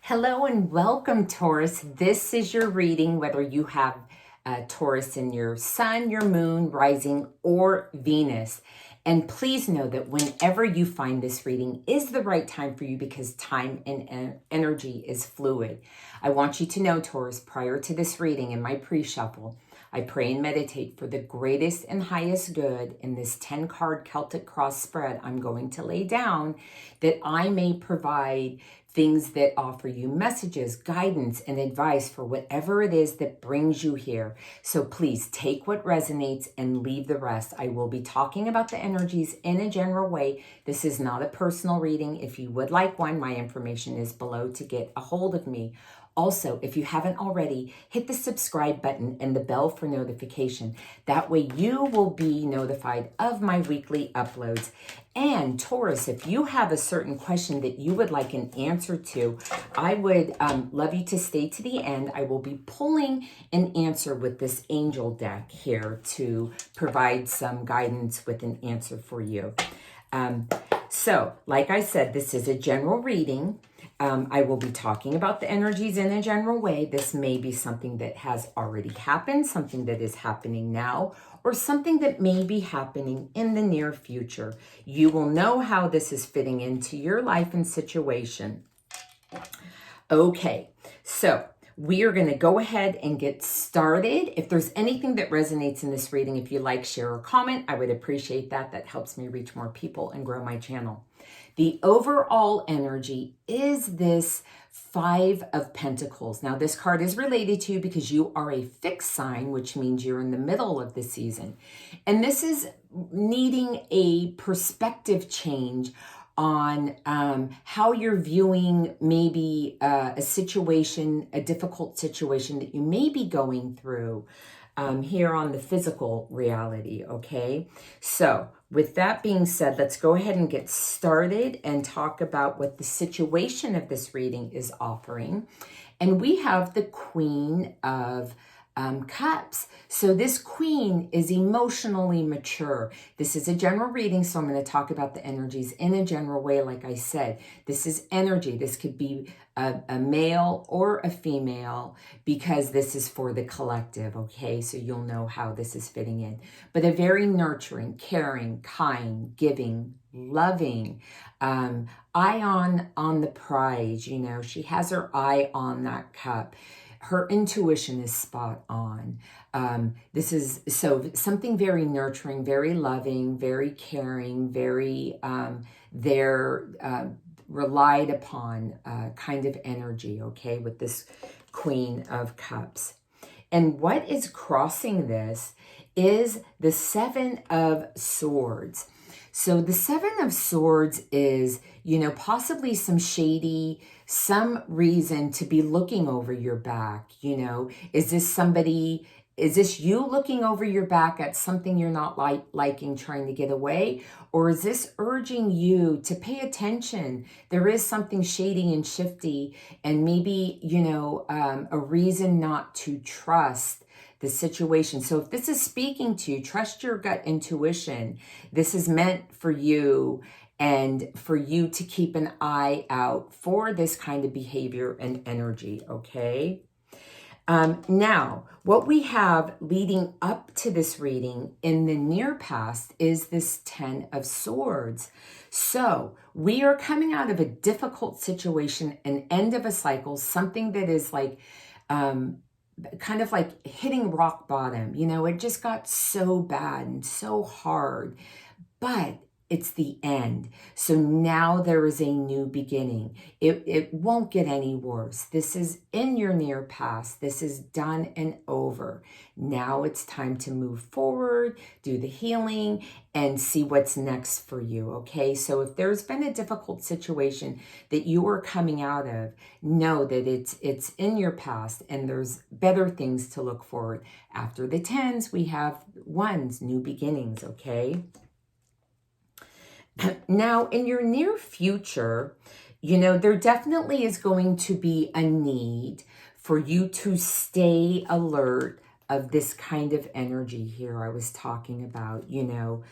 Hello and welcome, Taurus. This is your reading, whether you have Taurus in your sun, your moon, rising, or Venus. And please know that whenever you find this reading is the right time for you, because time and energy is fluid. I want you to know, Taurus, prior to this reading in my pre-shuffle, I pray and meditate for the greatest and highest good in this 10-card Celtic cross spread I'm going to lay down, that I may provide things that offer you messages, guidance, and advice for whatever it is that brings you here. So please take what resonates and leave the rest. I will be talking about the energies in a general way. This is not a personal reading. If you would like one, my information is below to get a hold of me. Also, if you haven't already, hit the subscribe button and the bell for notification. That way you will be notified of my weekly uploads. And Taurus, if you have a certain question that you would like an answer to, I would love you to stay to the end. I will be pulling an answer with this angel deck here to provide some guidance with an answer for you. So, like I said, this is a general reading. I will be talking about the energies in a general way. This may be something that has already happened, something that is happening now, or something that may be happening in the near future. You will know how this is fitting into your life and situation. Okay, so we are going to go ahead and get started. If there's anything that resonates in this reading, if you like, share, or comment, I would appreciate that. That helps me reach more people and grow my channel. The overall energy is this Five of Pentacles. Now, this card is related to you because you are a fixed sign, which means you're in the middle of the season. And this is needing a perspective change on how you're viewing maybe a situation, a difficult situation that you may be going through here on the physical reality, okay? So with that being said, let's go ahead and get started and talk about what the situation of this reading is offering. And we have the Queen of Cups. So this queen is emotionally mature. This is a general reading, so I'm going to talk about the energies in a general way. Like I said, this is energy. This could be a male or a female, because this is for the collective, okay? So you'll know how this is fitting in. But a very nurturing, caring, kind, giving, loving, eye on the prize, you know. She has her eye on that cup. Her intuition is spot on. This is so something very nurturing, very loving, very caring, very relied upon kind of energy, okay, with this Queen of Cups. And what is crossing this is the Seven of Swords. So the Seven of Swords is, you know, possibly some shady, some reason to be looking over your back. You know, is this you looking over your back at something you're not liking, trying to get away? Or is this urging you to pay attention? There is something shady and shifty, and maybe, you know, a reason not to trust the situation. So if this is speaking to you, trust your gut intuition. This is meant for you, and for you to keep an eye out for this kind of behavior and energy, okay? Now, what we have leading up to this reading in the near past is this Ten of Swords. So we are coming out of a difficult situation, an end of a cycle, something that is like, kind of like hitting rock bottom. You know, it just got so bad and so hard, but it's the end. So now there is a new beginning. It won't get any worse. This is in your near past. This is done and over. Now it's time to move forward, do the healing, and see what's next for you, okay? So if there's been a difficult situation that you are coming out of, know that it's in your past, and there's better things to look forward. After the tens, we have ones, new beginnings, okay? Now, in your near future, You know, there definitely is going to be a need for you to stay alert of this kind of energy here I was talking about, you know,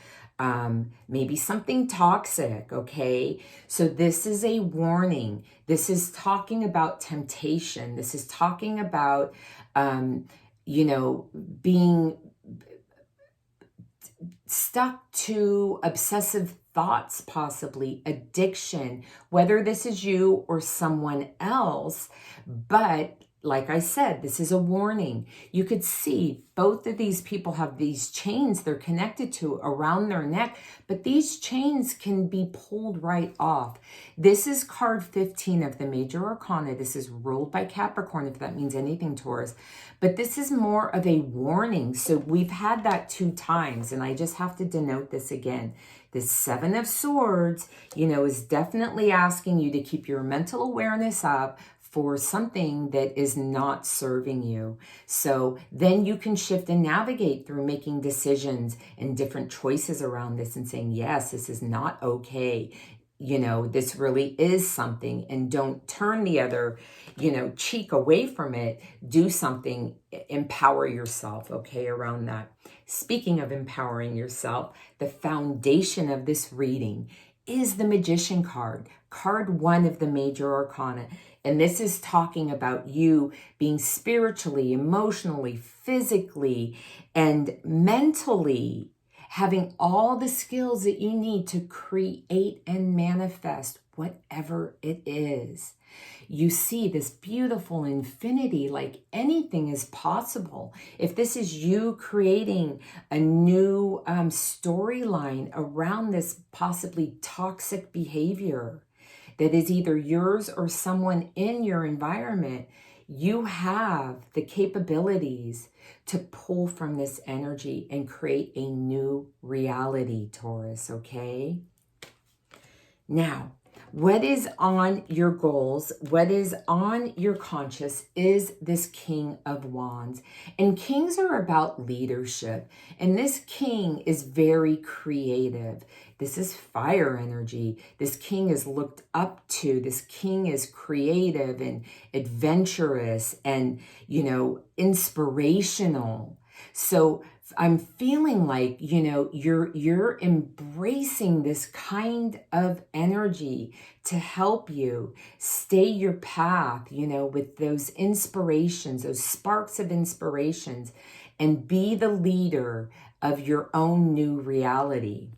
maybe something toxic, okay? So this is a warning. This is talking about temptation. This is talking about, you know, being stuck to obsessive thoughts, possibly addiction, whether this is you or someone else. But like I said, this is a warning. You could see both of these people have these chains they're connected to around their neck, but these chains can be pulled right off. This is card 15 of the Major Arcana. This is ruled by Capricorn, if that means anything, Taurus. But this is more of a warning. So we've had that 2 times, and I just have to denote this again. This 7 of Swords, you know, is definitely asking you to keep your mental awareness up for something that is not serving you. So then you can shift and navigate through making decisions and different choices around this and saying, yes, this is not okay. You know, this really is something, and don't turn the other, you know, cheek away from it. Do something, empower yourself, okay, around that. Speaking of empowering yourself, the foundation of this reading is the Magician card, card 1 of the Major Arcana. And this is talking about you being spiritually, emotionally, physically, and mentally having all the skills that you need to create and manifest whatever it is. You see this beautiful infinity, like anything is possible. If this is you creating a new storyline around this possibly toxic behavior that is either yours or someone in your environment, you have the capabilities to pull from this energy and create a new reality, Taurus, okay? Now, what is on your goals, what is on your conscious is this King of Wands. And kings are about leadership. And this king is very creative. This is fire energy. This king is looked up to. This king is creative and adventurous and, you know, inspirational. So I'm feeling like, you know, you're embracing this kind of energy to help you stay your path, you know, with those inspirations, those sparks of inspirations, and be the leader of your own new reality.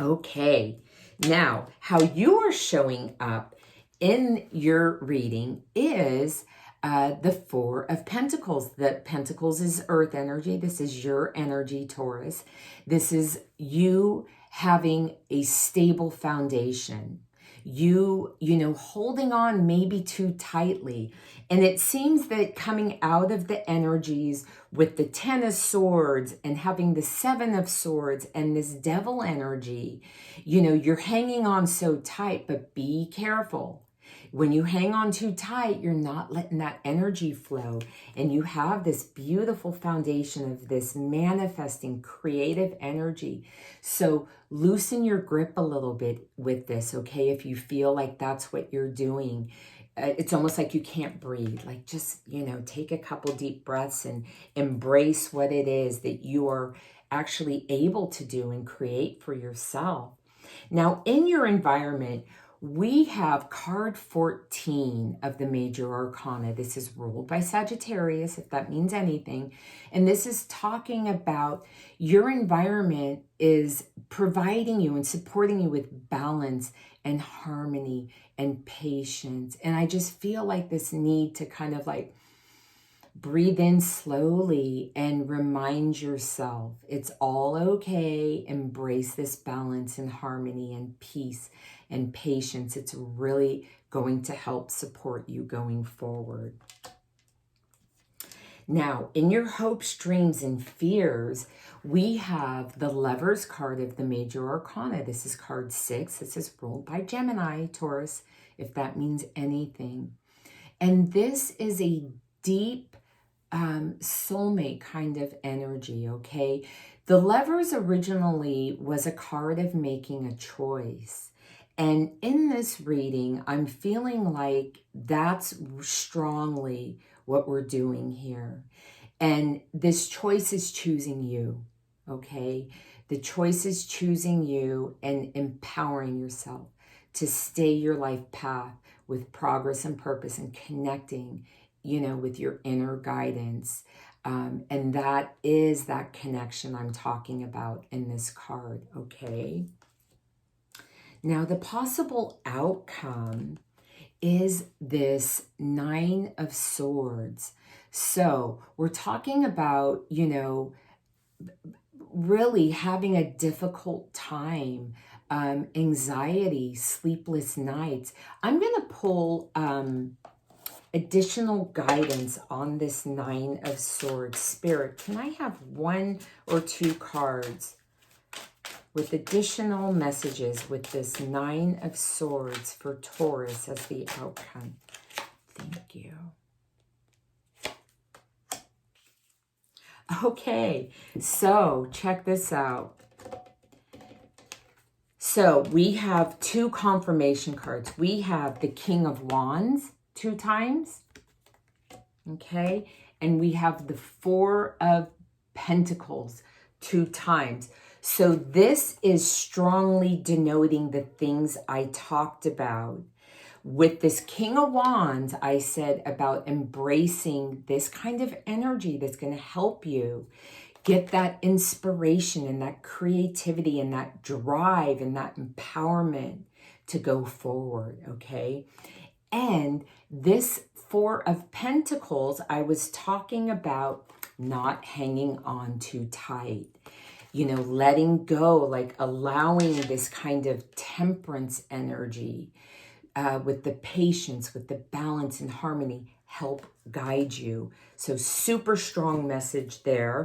Okay, now how you are showing up in your reading is the 4 of Pentacles. The Pentacles is earth energy. This is your energy, Taurus. This is you having a stable foundation. You know, holding on maybe too tightly. And it seems that coming out of the energies with the 10 of Swords and having the 7 of Swords and this devil energy, you know, you're hanging on so tight, but be careful. When you hang on too tight, you're not letting that energy flow. And you have this beautiful foundation of this manifesting creative energy. So loosen your grip a little bit with this, okay? If you feel like that's what you're doing. It's almost like you can't breathe. Like just, you know, take a couple deep breaths and embrace what it is that you are actually able to do and create for yourself. Now, in your environment, we have card 14 of the Major Arcana. This is ruled by Sagittarius, if that means anything. And this is talking about your environment is providing you and supporting you with balance and harmony and patience. And I just feel like this need to kind of like breathe in slowly and remind yourself it's all okay. Embrace this balance and harmony and peace and patience. It's really going to help support you going forward. Now, in your hopes, dreams, and fears, we have the Lovers card of the Major Arcana. This is card 6. This is ruled by Gemini, Taurus, if that means anything. And this is a deep soulmate kind of energy, okay? The Lovers originally was a card of making a choice. And in this reading, I'm feeling like that's strongly what we're doing here. And this choice is choosing you, okay? The choice is choosing you and empowering yourself to stay your life path with progress and purpose and connecting, with your inner guidance. And that is that connection I'm talking about in this card, okay? Now, the possible outcome is this 9 of Swords. So we're talking about, really having a difficult time, anxiety, sleepless nights. I'm going to pull additional guidance on this 9 of Swords. Spirit, can I have 1 or 2 cards with additional messages with this 9 of Swords for Taurus as the outcome? Thank you. Okay, so check this out. So we have 2 confirmation cards. We have the King of Wands 2 times, okay? And we have the 4 of Pentacles 2 times. So this is strongly denoting the things I talked about. With this King of Wands, I said about embracing this kind of energy that's going to help you get that inspiration and that creativity and that drive and that empowerment to go forward, okay? And this 4 of Pentacles, I was talking about not hanging on too tight. Letting go, like allowing this kind of temperance energy with the patience, with the balance and harmony, help guide you. So super strong message there.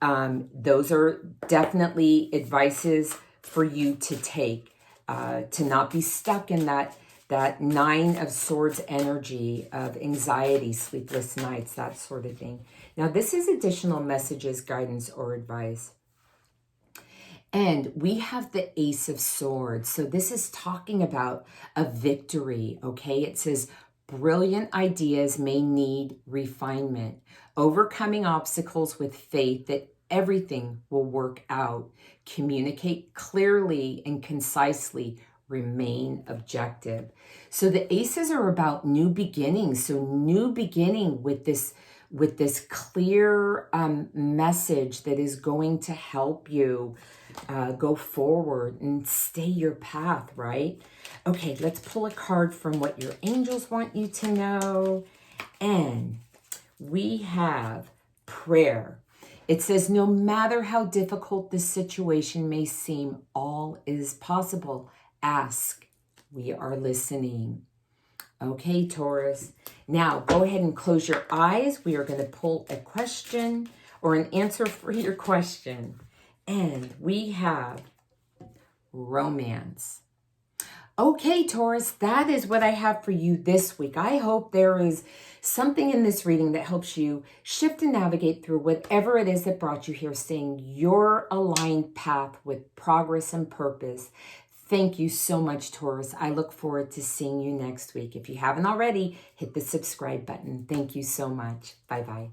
Those are definitely advices for you to take, to not be stuck in that 9 of Swords energy of anxiety, sleepless nights, that sort of thing. Now, this is additional messages, guidance, or advice. And we have the Ace of Swords. So this is talking about a victory, okay? It says, brilliant ideas may need refinement. Overcoming obstacles with faith that everything will work out. Communicate clearly and concisely. Remain objective. So the aces are about new beginnings. So new beginning with this clear message that is going to help you go forward and stay your path, right? Okay, let's pull a card from what your angels want you to know. And we have prayer. It says, no matter how difficult the situation may seem, all is possible. Ask. We are listening. Okay, Taurus. Now, go ahead and close your eyes. We are going to pull a question or an answer for your question. And we have romance. Okay, Taurus, that is what I have for you this week. I hope there is something in this reading that helps you shift and navigate through whatever it is that brought you here, staying your aligned path with progress and purpose. Thank you so much, Taurus. I look forward to seeing you next week. If you haven't already, hit the subscribe button. Thank you so much. Bye-bye.